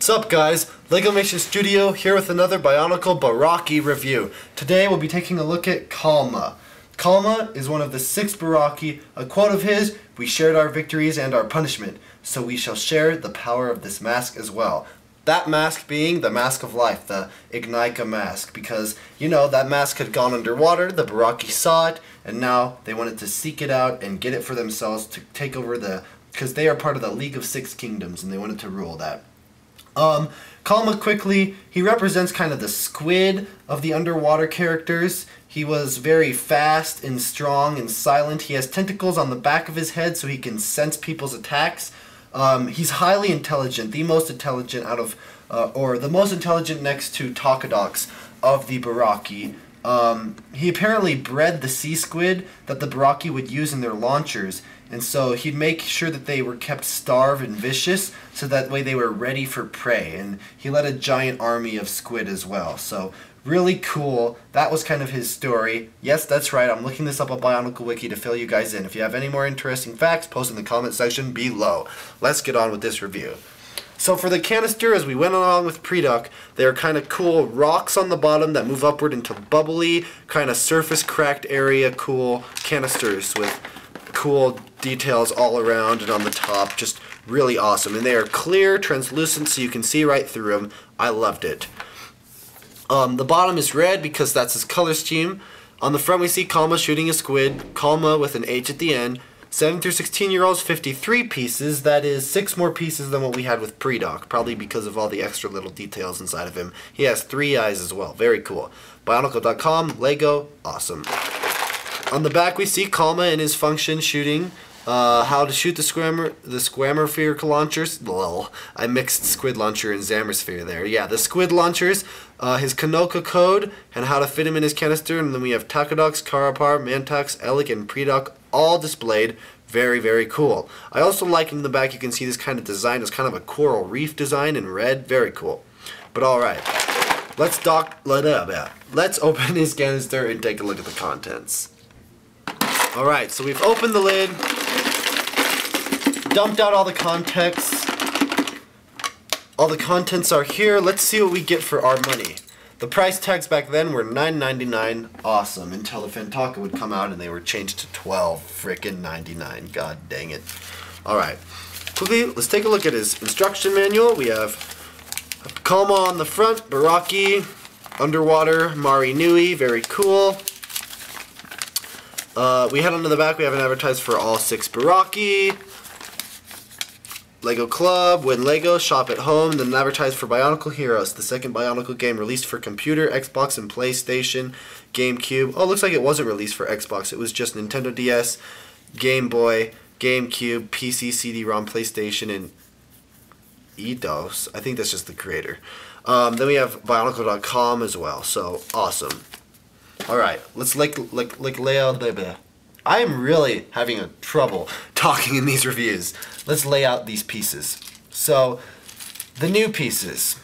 Sup guys, LegomationStudio here with another Bionicle Barraki review. Today we'll be taking a look at Kalmah. Kalmah is one of the 6 Barraki. A quote of his, "We shared our victories and our punishment, so we shall share the power of this mask as well." That mask being the mask of life, the Bionicle mask, because, you know, that mask had gone underwater, the Barraki saw it, and now they wanted to seek it out and get it for themselves to take over because they are part of the League of Six Kingdoms and they wanted to rule that. Kalmah quickly, he represents kind of the squid of the underwater characters. He was very fast and strong and silent. He has tentacles on the back of his head so he can sense people's attacks. He's highly intelligent, the most intelligent out of, or the most intelligent next to Takadox of the Barraki. He apparently bred the sea squid that the Barraki would use in their launchers, and so he'd make sure that they were kept starved and vicious, so that way they were ready for prey, and he led a giant army of squid as well. So really cool. That was kind of his story. Yes, that's right, I'm looking this up on Bionicle Wiki to fill you guys in. If you have any more interesting facts, post in the comment section below. Let's get on with this review. So for the canister, as we went along with pre-duck, they are kind of cool rocks on the bottom that move upward into bubbly, kind of surface cracked area, cool canisters with cool details all around and on the top. Just really awesome. And they are clear, translucent, so you can see right through them. I loved it. The bottom is red because that's his color scheme. On the front we see Kalmah shooting a squid, Kalmah with an H at the end. 7 through 16-year-olds, 53 pieces. That is 6 more pieces than what we had with pre-doc, probably because of all the extra little details inside of him. He has 3 eyes as well. Very cool. Bionicle.com, Lego, awesome. On the back we see Kalmah in his function shooting. How to shoot the Squammersphere launchers. Lol. I mixed squid launcher and Zammersphere there. Yeah, the squid launchers, his Kanoka code, and how to fit him in his canister. And then we have Takadox, Karapar, Mantax, Elik, and Predoc all displayed. Very, very cool. I also like in the back you can see this kind of design. It's kind of a coral reef design in red. Very cool. But alright, let's open his canister and take a look at the contents. Alright, so we've opened the lid, dumped out all the contents. All the contents are here. Let's see what we get for our money. The price tags back then were $9.99. Awesome. Until the Fantaka would come out and they were changed to $12.99. God dang it. Alright. Quickly, let's take a look at his instruction manual. We have Kalmah on the front, Barraki, underwater, Mari Nui, very cool. We head onto the back, we have an advertise for all 6 Barraki. Lego Club, Win Lego, Shop at Home, then advertised for Bionicle Heroes, the second Bionicle game released for computer, Xbox, and PlayStation, GameCube. Oh, it looks like it wasn't released for Xbox. It was just Nintendo DS, Game Boy, GameCube, PC, CD-ROM, PlayStation, and Eidos. I think that's just the creator. Then we have Bionicle.com as well, so awesome. Alright, let's lay out the... I am really having a trouble talking in these reviews. Let's lay out these pieces. So, the new pieces.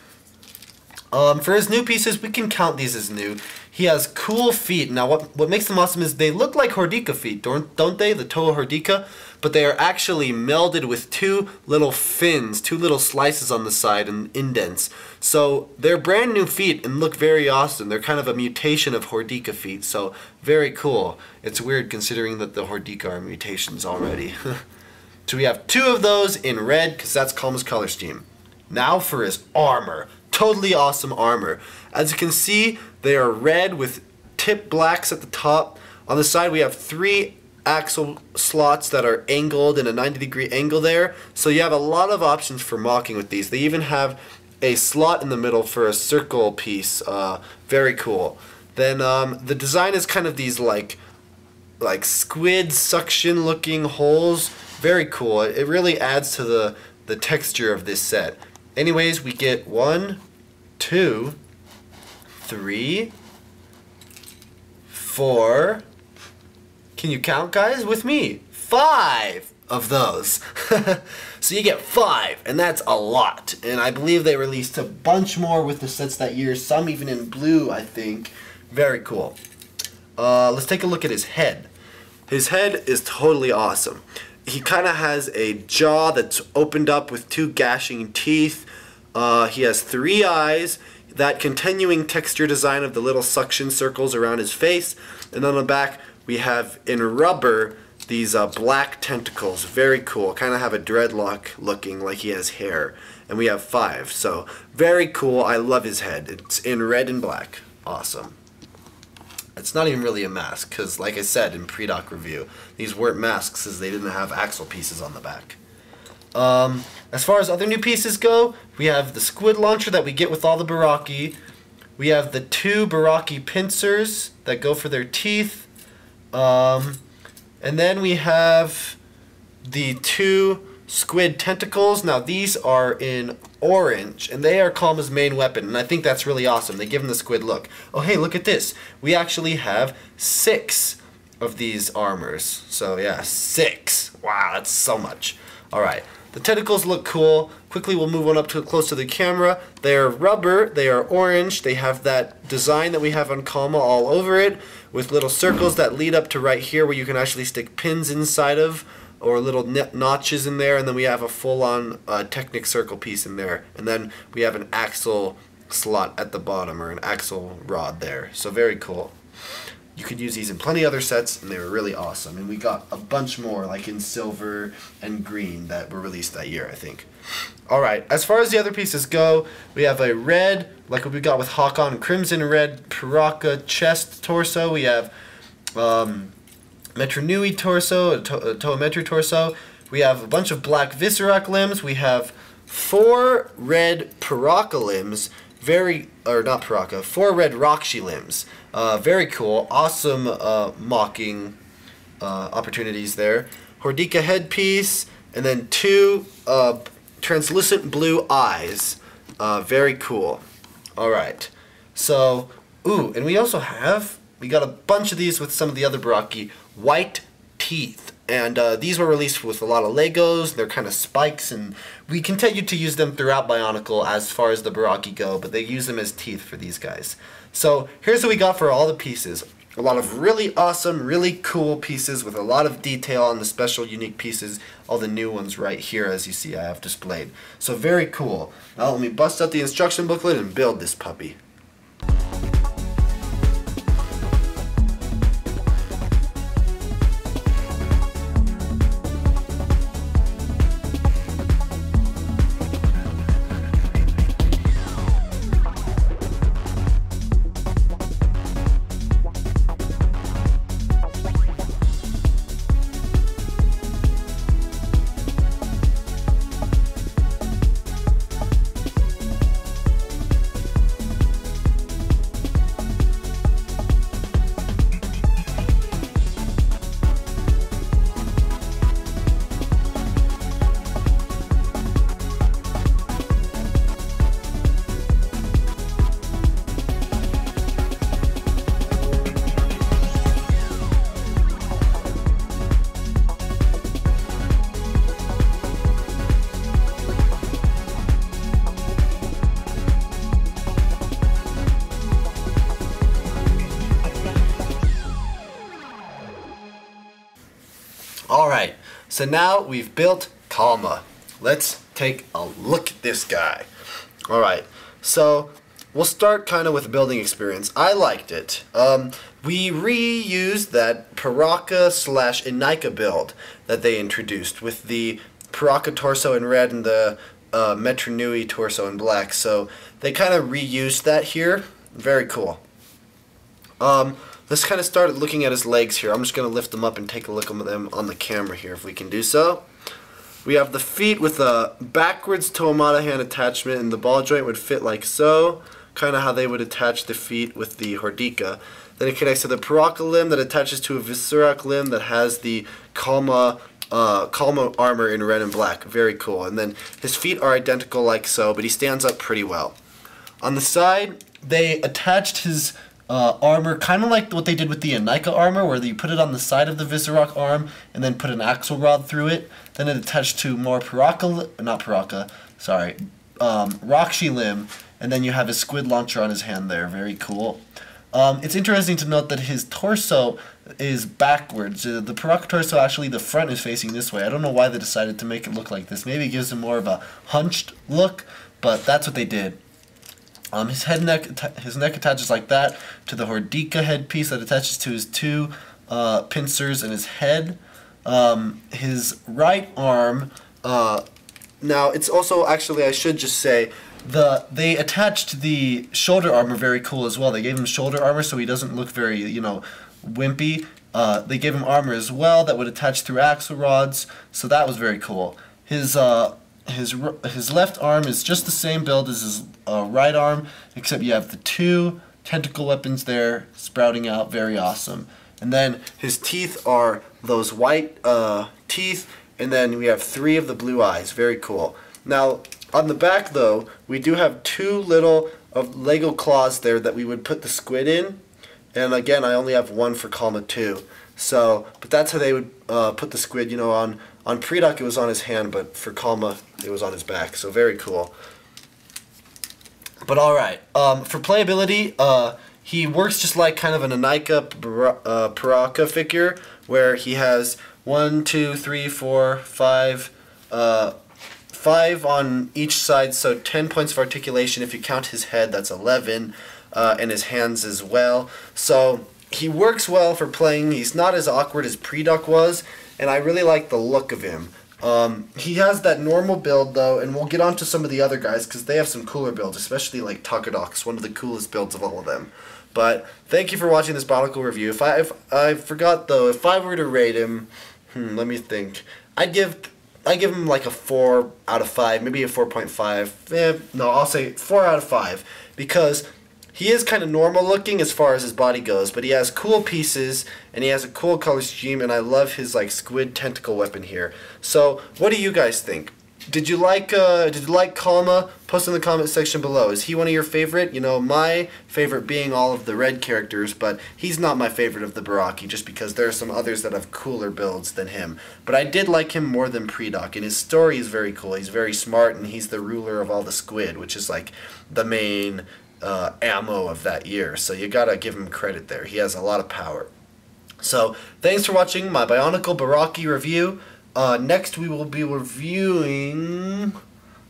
For his new pieces, we can count these as new. He has cool feet. Now, what makes them awesome is they look like Hordika feet, don't they? The Toa Hordika. But they are actually melded with 2 little fins, 2 little slices on the side and indents. So they're brand new feet and look very awesome. They're kind of a mutation of Hordika feet, so very cool. It's weird considering that the Hordika are mutations already. So we have 2 of those in red because that's Kalmah's color scheme. Now for his armor. Totally awesome armor. As you can see, they are red with tip blacks at the top. On the side we have 3 axle slots that are angled in a 90-degree angle there. So you have a lot of options for mocking with these. They even have a slot in the middle for a circle piece. Very cool. Then the design is kind of these like squid suction looking holes. Very cool. It really adds to the texture of this set. Anyways, we get 1, 2, 3, 4. Can you count, guys, with me? 5 of those. So you get 5, and that's a lot. And I believe they released a bunch more with the sets that year, some even in blue, I think. Very cool. Let's take a look at his head. His head is totally awesome. He kind of has a jaw that's opened up with 2 gashing teeth. He has 3 eyes, that continuing texture design of the little suction circles around his face, and on the back we have in rubber these black tentacles. Very cool. Kind of have a dreadlock looking like he has hair. And we have 5. So very cool. I love his head. It's in red and black. Awesome. It's not even really a mask because, like I said in pre-doc review, these weren't masks as they didn't have axle pieces on the back. As far as other new pieces go, we have the squid launcher that we get with all the Barraki. We have the 2 Barraki pincers that go for their teeth. And then we have the 2 squid tentacles. Now these are in orange, and they are Kalmah's main weapon, and I think that's really awesome. They give him the squid look. Oh hey, look at this. We actually have 6 of these armors. So yeah, 6. Wow, that's so much. Alright, the tentacles look cool. Quickly we'll move on up to close to the camera. They are rubber, they are orange, they have that design that we have on Kalmah all over it, with little circles that lead up to right here where you can actually stick pins inside of, or little notches in there, and then we have a full-on Technic circle piece in there, and then we have an axle slot at the bottom, or an axle rod there. So very cool. You could use these in plenty of other sets, and they were really awesome. And we got a bunch more, like in silver and green, that were released that year, I think. Alright, as far as the other pieces go, we have a red, like what we got with Hakon, crimson red Baraka chest torso. We have Metronui torso, Toametru torso. We have a bunch of black Visorak limbs. We have 4 red Baraka limbs. 4 red Rakshi limbs. Very cool. Awesome mocking opportunities there. Hordika headpiece, and then 2 translucent blue eyes. Very cool. Alright. So, and we also have, we got a bunch of these with some of the other Barraki. White teeth. And these were released with a lot of Legos. They're kind of spikes, and we continue to use them throughout Bionicle as far as the Barraki go, but they use them as teeth for these guys. So here's what we got for all the pieces. A lot of really awesome, really cool pieces with a lot of detail on the special unique pieces. All the new ones right here, as you see I have displayed. So very cool. Now let me bust out the instruction booklet and build this puppy. Alright, so now we've built Kalmah. Let's take a look at this guy. Alright, so we'll start kind of with the building experience. I liked it. We reused that Baraka / Inika build that they introduced with the Baraka torso in red and the Metronui torso in black. So they kind of reused that here. Very cool. Let's kind of start looking at his legs here. I'm just going to lift them up and take a look at them on the camera here if we can do so. We have the feet with a backwards Toamata hand attachment, and the ball joint would fit like so. Kind of how they would attach the feet with the Hordika. Then it connects to the Baraka limb that attaches to a Visorak limb that has the Kalmah armor in red and black. Very cool. And then his feet are identical like so, but he stands up pretty well. On the side, they attached his armor kind of like what they did with the Inika armor, where you put it on the side of the Visorak arm and then put an axle rod through it. Then it attached to more Rakshi limb, and then you have his squid launcher on his hand there. Very cool. It's interesting to note that his torso is backwards. The Baraka torso, actually, the front is facing this way. I don't know why they decided to make it look like this. Maybe it gives him more of a hunched look, but that's what they did. His neck attaches like that to the Hordika headpiece that attaches to his two pincers in his head. His right arm, now it's also, actually I should just say, they attached the shoulder armor very cool as well. They gave him shoulder armor so he doesn't look very, wimpy. They gave him armor as well that would attach through axle rods, so that was very cool. His left arm is just the same build as his right arm, except you have the two tentacle weapons there sprouting out. Very awesome. And then his teeth are those white teeth, and then we have 3 of the blue eyes. Very cool. Now, on the back, though, we do have 2 little Lego claws there that we would put the squid in. And again, I only have 1 for Kalmah too. So, but that's how they would put the squid. On Predock it was on his hand, but for Kalmah it was on his back. So very cool. But alright, for playability, he works just like kind of an Untitled Barraki figure, where he has 1, 2, 3, 4, 5, 5 on each side, so 10 points of articulation. If you count his head, that's 11, and his hands as well. So he works well for playing. He's not as awkward as Predock was, and I really like the look of him. He has that normal build though, and we'll get on to some of the other guys because they have some cooler builds, especially like Tuckerdock's, one of the coolest builds of all of them. But thank you for watching this Bionicle review. If I forgot though, if I were to rate him, let me think. I'd give him like a 4 out of 5, maybe a 4.5. No, I'll say 4 out of 5 because he is kind of normal looking as far as his body goes, but he has cool pieces and he has a cool color scheme, and I love his like squid tentacle weapon here. So, what do you guys think? Did you like Kalmah? Post in the comment section below. Is he one of your favorite? My favorite being all of the red characters, but he's not my favorite of the Barraki just because there are some others that have cooler builds than him. But I did like him more than Predock, and his story is very cool. He's very smart, and he's the ruler of all the squid, which is like the main ammo of that year. So you gotta give him credit there. He has a lot of power. So thanks for watching my Bionicle Barraki review. Next we will be reviewing,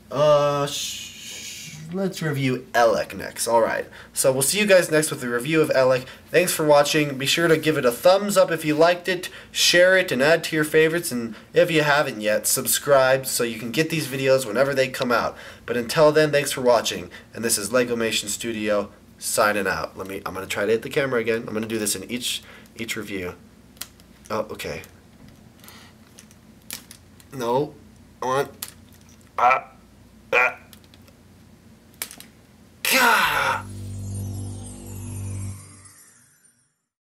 let's review Elec next. Alright, so we'll see you guys next with a review of Elec. Thanks for watching. Be sure to give it a thumbs up if you liked it, share it, and add to your favorites, and if you haven't yet, subscribe so you can get these videos whenever they come out. But until then, thanks for watching, and this is LegomationStudio signing out. I'm going to try to hit the camera again. I'm going to do this in each review. Oh, okay. No, I want,